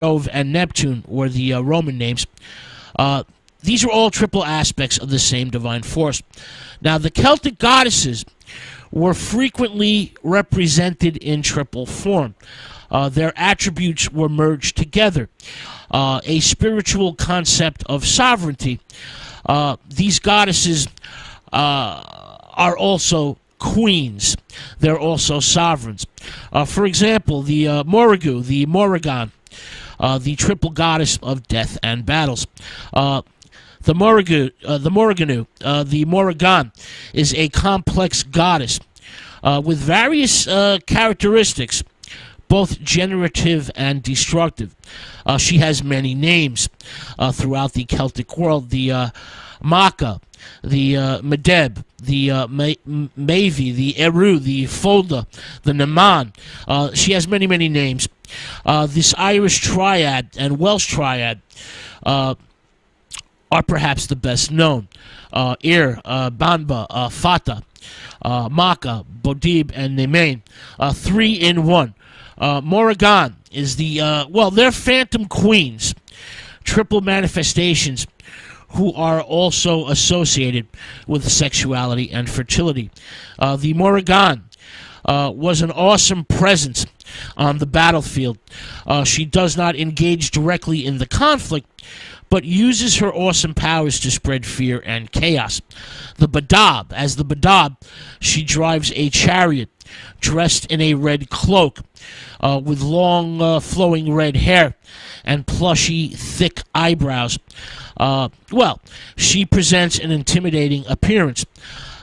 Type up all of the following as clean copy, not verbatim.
Jove, and Neptune were the Roman names. These are all triple aspects of the same divine force. Now, the Celtic goddesses were frequently represented in triple form. Their attributes were merged together. A spiritual concept of sovereignty. These goddesses are also queens. They're also sovereigns. For example, the Morrigu, the Morrigan, the triple goddess of death and battles. The Morriganu, the Morrigan, is a complex goddess with various characteristics, both generative and destructive. She has many names throughout the Celtic world. The Maka, the Medeb, the Mavi, the Eru, the Folda, the Naman. She has many, many names. This Irish triad and Welsh triad are perhaps the best known. Banba, Fata, Maka, Bodib, and Nemain. 3 in 1. Morrigan is they're phantom queens, triple manifestations, who are also associated with sexuality and fertility. The Morrigan was an awesome presence on the battlefield. She does not engage directly in the conflict, but uses her awesome powers to spread fear and chaos. The Badab, as the Badab, she drives a chariot dressed in a red cloak with long flowing red hair and plushy, thick eyebrows. She presents an intimidating appearance.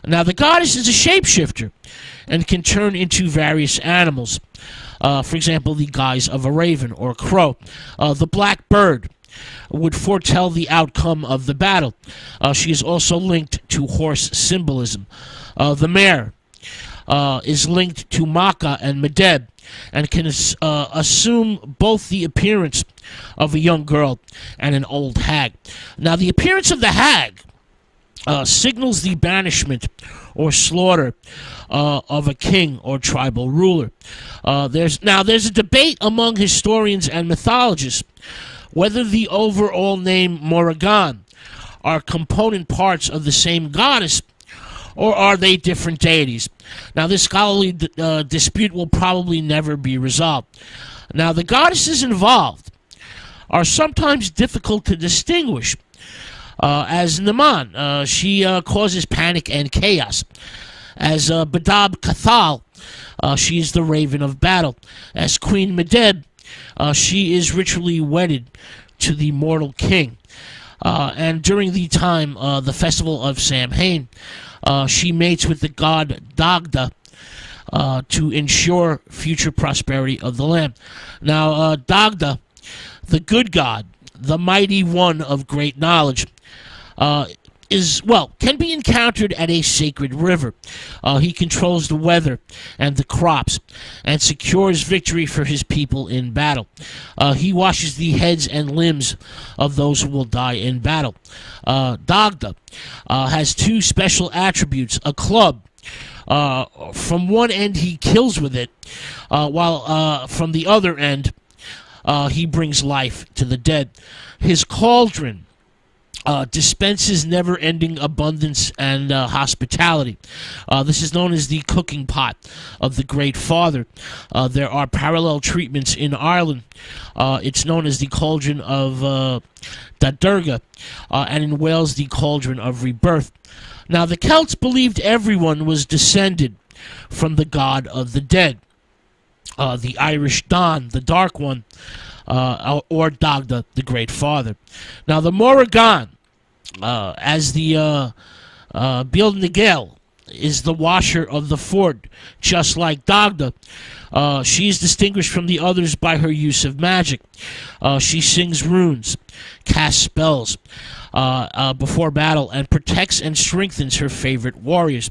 Now, the goddess is a shapeshifter and can turn into various animals. For example, the guise of a raven or crow. The black bird would foretell the outcome of the battle. She is also linked to horse symbolism. The mare is linked to Maka and Medeb and can assume both the appearance of a young girl and an old hag. Now, the appearance of the hag signals the banishment or slaughter of a king or tribal ruler. There's a debate among historians and mythologists whether the overall name Morrigan are component parts of the same goddess or are they different deities. Now, this scholarly dispute will probably never be resolved. Now, the goddesses involved are sometimes difficult to distinguish. As Naman, she causes panic and chaos. As Badab Cathal, she is the raven of battle. As Queen Medeb, she is ritually wedded to the mortal king. And during the time, the festival of Samhain, she mates with the god Dagda to ensure future prosperity of the land. Now, Dagda, the good god, the mighty one of great knowledge, can be encountered at a sacred river. He controls the weather and the crops and secures victory for his people in battle. He washes the heads and limbs of those who will die in battle. Dagda has 2 special attributes: a club. From one end he kills with it, while from the other end he brings life to the dead. His cauldron dispenses never-ending abundance and hospitality. This is known as the cooking pot of the Great Father. There are parallel treatments in Ireland. It's known as the cauldron of Dadurga, and in Wales, the cauldron of rebirth. Now, the Celts believed everyone was descended from the god of the dead. The Irish Don, the Dark One, or Dagda, the Great Father. Now, the Morrigan, as the Biel Nigel, is the washer of the fort, just like Dagda. She is distinguished from the others by her use of magic. She sings runes, casts spells before battle, and protects and strengthens her favorite warriors.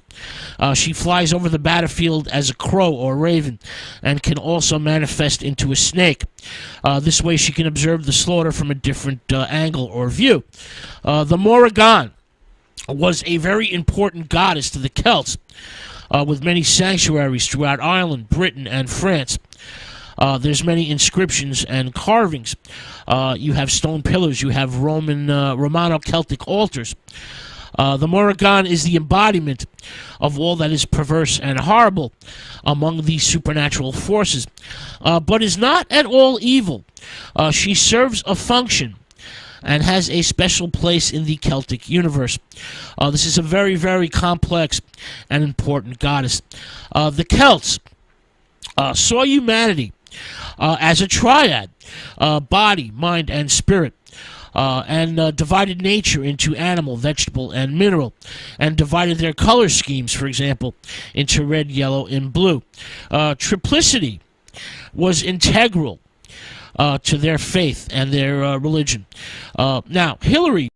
She flies over the battlefield as a crow or raven and can also manifest into a snake. This way she can observe the slaughter from a different angle or view. The Morrigan was a very important goddess to the Celts, with many sanctuaries throughout Ireland, Britain, and France. There's many inscriptions and carvings. You have stone pillars. You have Romano-Celtic altars. The Morrigan is the embodiment of all that is perverse and horrible among these supernatural forces, but is not at all evil. She serves a function and has a special place in the Celtic universe. This is a very, very complex and important goddess. The Celts saw humanity as a triad, body, mind, and spirit. And divided nature into animal, vegetable, and mineral, and divided their color schemes, for example, into red, yellow, and blue. Triplicity was integral to their faith and their religion. Now, Hillary